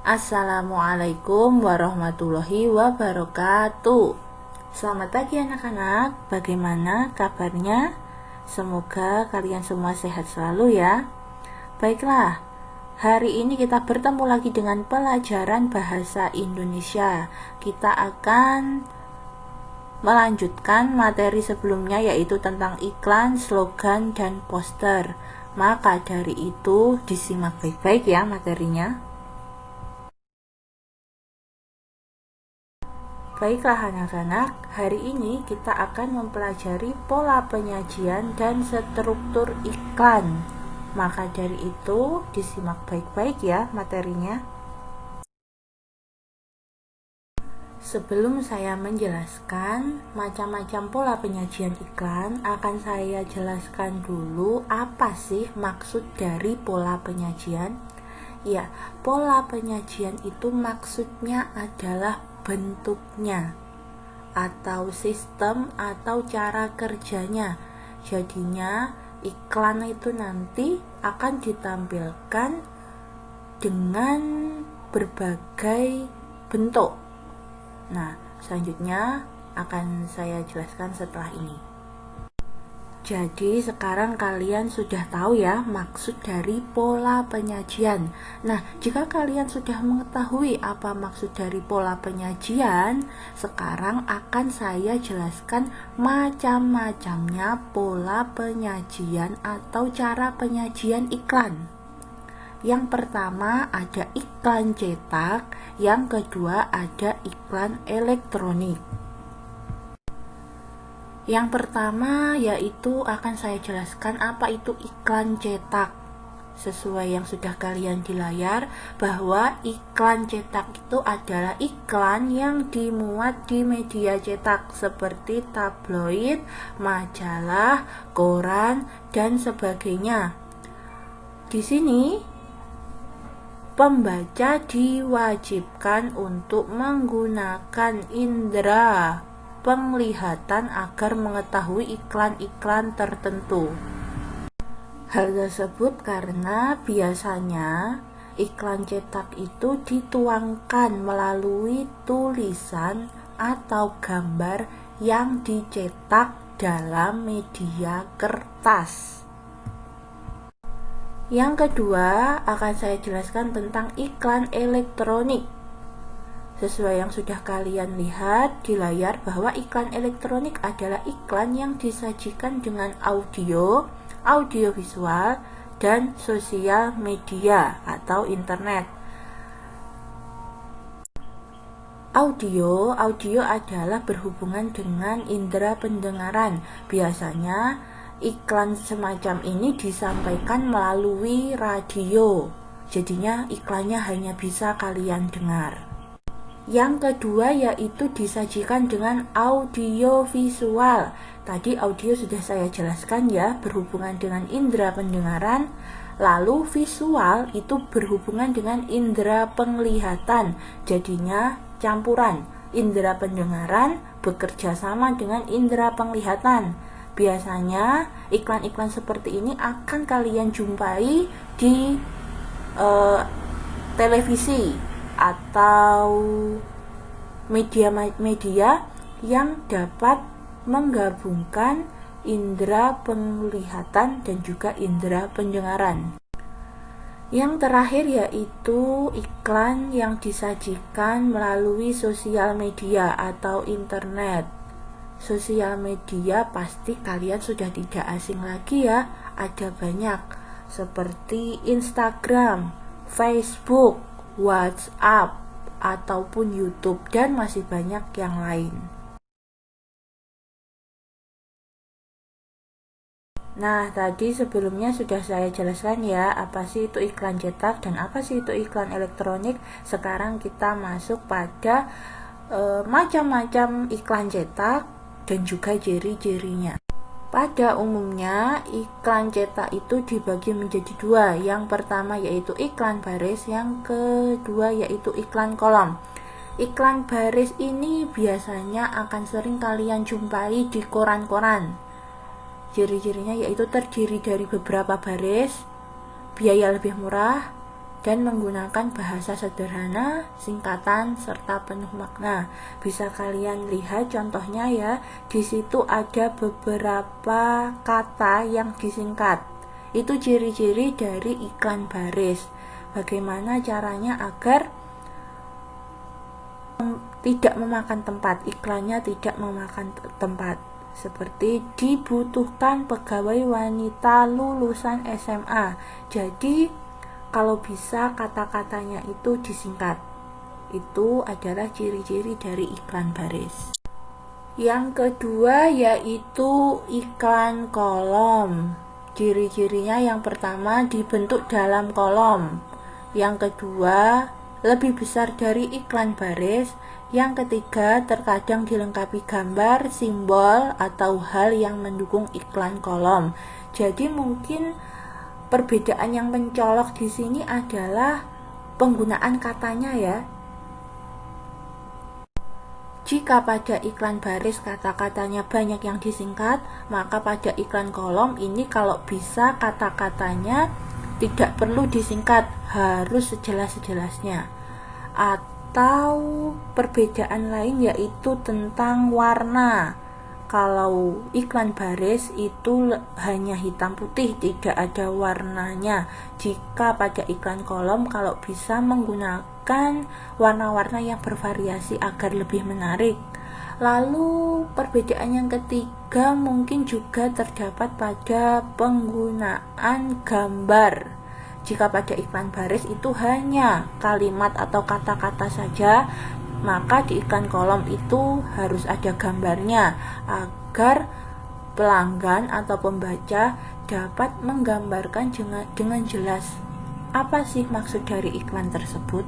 Assalamualaikum warahmatullahi wabarakatuh. Selamat pagi anak-anak, bagaimana kabarnya? Semoga kalian semua sehat selalu ya. Baiklah, hari ini kita bertemu lagi dengan pelajaran bahasa Indonesia. Kita akan melanjutkan materi sebelumnya, yaitu tentang iklan, slogan, dan poster. Maka dari itu disimak baik-baik ya materinya. Baiklah anak-anak, hari ini kita akan mempelajari pola penyajian dan struktur iklan. Maka dari itu disimak baik-baik ya materinya. Sebelum saya menjelaskan macam-macam pola penyajian iklan, akan saya jelaskan dulu apa sih maksud dari pola penyajian. Ya, pola penyajian itu maksudnya adalah bentuknya atau sistem atau cara kerjanya. Jadinya iklan itu nanti akan ditampilkan dengan berbagai bentuk. Nah, selanjutnya akan saya jelaskan setelah ini. Jadi sekarang kalian sudah tahu ya maksud dari pola penyajian. Nah, jika kalian sudah mengetahui apa maksud dari pola penyajian, sekarang akan saya jelaskan macam-macamnya pola penyajian atau cara penyajian iklan. Yang pertama ada iklan cetak, yang kedua ada iklan elektronik. Yang pertama yaitu akan saya jelaskan apa itu iklan cetak. Sesuai yang sudah kalian di layar, bahwa iklan cetak itu adalah iklan yang dimuat di media cetak seperti tabloid, majalah, koran, dan sebagainya. Di sini pembaca diwajibkan untuk menggunakan indera penglihatan agar mengetahui iklan-iklan tertentu. Hal tersebut karena biasanya iklan cetak itu dituangkan melalui tulisan atau gambar yang dicetak dalam media kertas. Yang kedua akan saya jelaskan tentang iklan elektronik. Sesuai yang sudah kalian lihat di layar, bahwa iklan elektronik adalah iklan yang disajikan dengan audio, audiovisual, dan sosial media atau internet. Audio adalah berhubungan dengan indera pendengaran. Biasanya iklan semacam ini disampaikan melalui radio. Jadinya iklannya hanya bisa kalian dengar. Yang kedua yaitu disajikan dengan audio visual. Tadi audio sudah saya jelaskan ya, berhubungan dengan indera pendengaran. Lalu visual itu berhubungan dengan indera penglihatan. Jadinya campuran. Indera pendengaran bekerja sama dengan indera penglihatan. Biasanya iklan-iklan seperti ini akan kalian jumpai di televisi atau media-media yang dapat menggabungkan indera penglihatan dan juga indera pendengaran. Yang terakhir yaitu iklan yang disajikan melalui sosial media atau internet. Sosial media pasti kalian sudah tidak asing lagi ya, ada banyak seperti Instagram, Facebook, WhatsApp, ataupun YouTube, dan masih banyak yang lain. Nah, tadi sebelumnya sudah saya jelaskan ya, apa sih itu iklan cetak dan apa sih itu iklan elektronik. Sekarang kita masuk pada macam-macam iklan cetak dan juga ciri-cirinya. Pada umumnya, iklan cetak itu dibagi menjadi dua. Yang pertama yaitu iklan baris, yang kedua yaitu iklan kolom. Iklan baris ini biasanya akan sering kalian jumpai di koran-koran. Ciri-cirinya yaitu terdiri dari beberapa baris, biaya lebih murah, dan menggunakan bahasa sederhana, singkatan, serta penuh makna. Bisa kalian lihat contohnya ya, di situ ada beberapa kata yang disingkat. Itu ciri-ciri dari iklan baris. Bagaimana caranya agar tidak memakan tempat, iklannya tidak memakan tempat. Seperti dibutuhkan pegawai wanita lulusan SMA. Jadi kalau bisa kata-katanya itu disingkat. Itu adalah ciri-ciri dari iklan baris. Yang kedua yaitu iklan kolom. Ciri-cirinya yang pertama dibentuk dalam kolom. Yang kedua lebih besar dari iklan baris. Yang ketiga, terkadang dilengkapi gambar, simbol, atau hal yang mendukung iklan kolom. Jadi mungkin perbedaan yang mencolok di sini adalah penggunaan katanya ya. Jika pada iklan baris kata-katanya banyak yang disingkat, maka pada iklan kolom ini kalau bisa kata-katanya tidak perlu disingkat, harus sejelas-jelasnya. Atau perbedaan lain yaitu tentang warna. Kalau iklan baris itu hanya hitam putih, tidak ada warnanya. Jika pada iklan kolom kalau bisa menggunakan warna-warna yang bervariasi agar lebih menarik. Lalu perbedaan yang ketiga mungkin juga terdapat pada penggunaan gambar. Jika pada iklan baris itu hanya kalimat atau kata-kata saja, maka di iklan kolom itu harus ada gambarnya agar pelanggan atau pembaca dapat menggambarkan dengan jelas apa sih maksud dari iklan tersebut.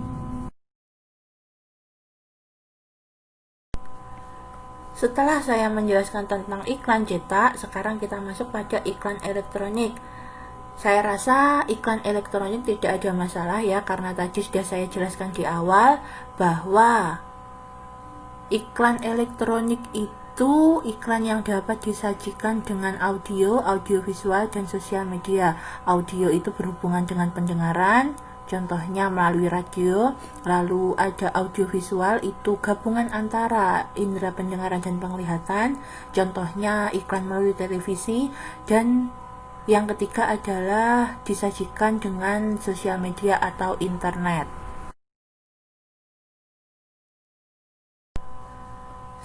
Setelah saya menjelaskan tentang iklan cetak, sekarang kita masuk pada iklan elektronik. Saya rasa iklan elektronik tidak ada masalah ya, karena tadi sudah saya jelaskan di awal bahwa iklan elektronik itu iklan yang dapat disajikan dengan audio, audiovisual, dan sosial media. Audio itu berhubungan dengan pendengaran, contohnya melalui radio. Lalu ada audiovisual, itu gabungan antara indera pendengaran dan penglihatan, contohnya iklan melalui televisi. Dan yang ketiga adalah disajikan dengan sosial media atau internet.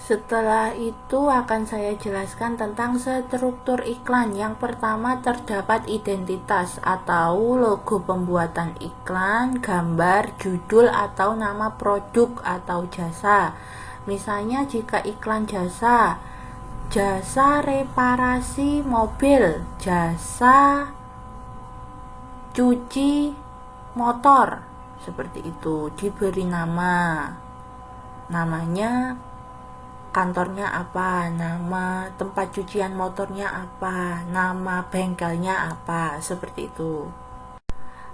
Setelah itu akan saya jelaskan tentang struktur iklan. Yang pertama terdapat identitas atau logo pembuatan iklan, gambar, judul atau nama produk atau jasa. Misalnya jika iklan jasa, jasa reparasi mobil, jasa cuci motor, seperti itu. Diberi namanya, kantornya apa, nama tempat cucian motornya apa, nama bengkelnya apa, seperti itu.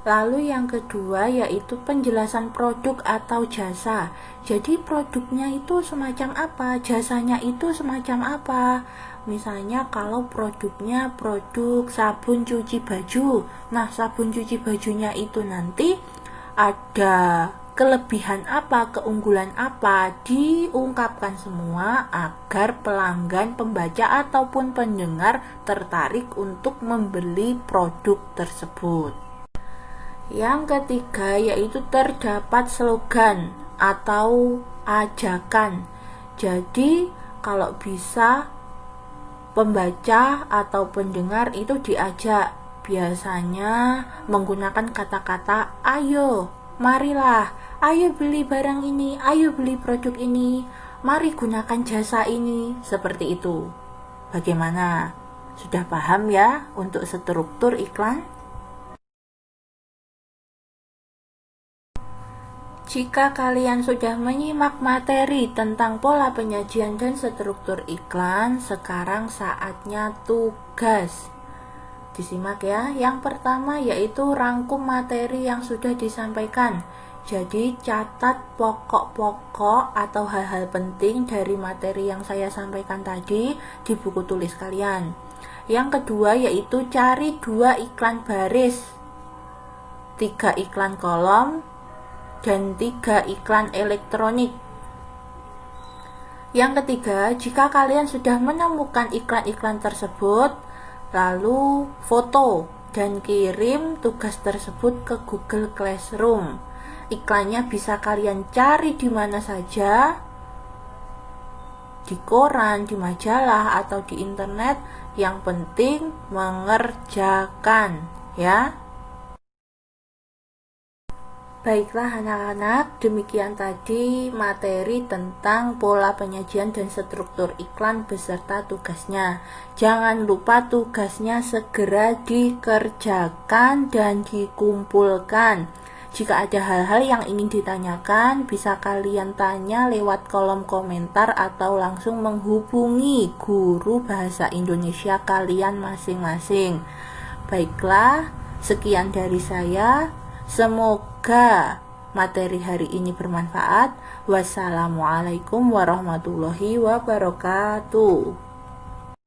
Lalu yang kedua yaitu penjelasan produk atau jasa. Jadi produknya itu semacam apa, jasanya itu semacam apa. Misalnya kalau produknya produk sabun cuci baju. Nah, sabun cuci bajunya itu nanti ada kelebihan apa, keunggulan apa, diungkapkan semua agar pelanggan, pembaca ataupun pendengar tertarik untuk membeli produk tersebut. Yang ketiga yaitu terdapat slogan atau ajakan. Jadi kalau bisa pembaca atau pendengar itu diajak, biasanya menggunakan kata-kata ayo, marilah, ayo beli barang ini, ayo beli produk ini, mari gunakan jasa ini, seperti itu. Bagaimana? Sudah paham ya untuk struktur iklan? Jika kalian sudah menyimak materi tentang pola penyajian dan struktur iklan, sekarang saatnya tugas. Disimak ya. Yang pertama yaitu rangkum materi yang sudah disampaikan. Jadi catat pokok-pokok atau hal-hal penting dari materi yang saya sampaikan tadi di buku tulis kalian. Yang kedua yaitu cari 2 iklan baris. 3 iklan kolom, dan 3 iklan elektronik. Yang ketiga, jika kalian sudah menemukan iklan-iklan tersebut, lalu foto dan kirim tugas tersebut ke Google Classroom. Iklannya bisa kalian cari di mana saja, di koran, di majalah, atau di internet. Yang penting mengerjakan, ya. Baiklah anak-anak, demikian tadi materi tentang pola penyajian dan struktur iklan beserta tugasnya. Jangan lupa tugasnya segera dikerjakan dan dikumpulkan. Jika ada hal-hal yang ingin ditanyakan, bisa kalian tanya lewat kolom komentar atau langsung menghubungi guru bahasa Indonesia kalian masing-masing. Baiklah, sekian dari saya. Semoga materi hari ini bermanfaat. Wassalamualaikum warahmatullahi wabarakatuh.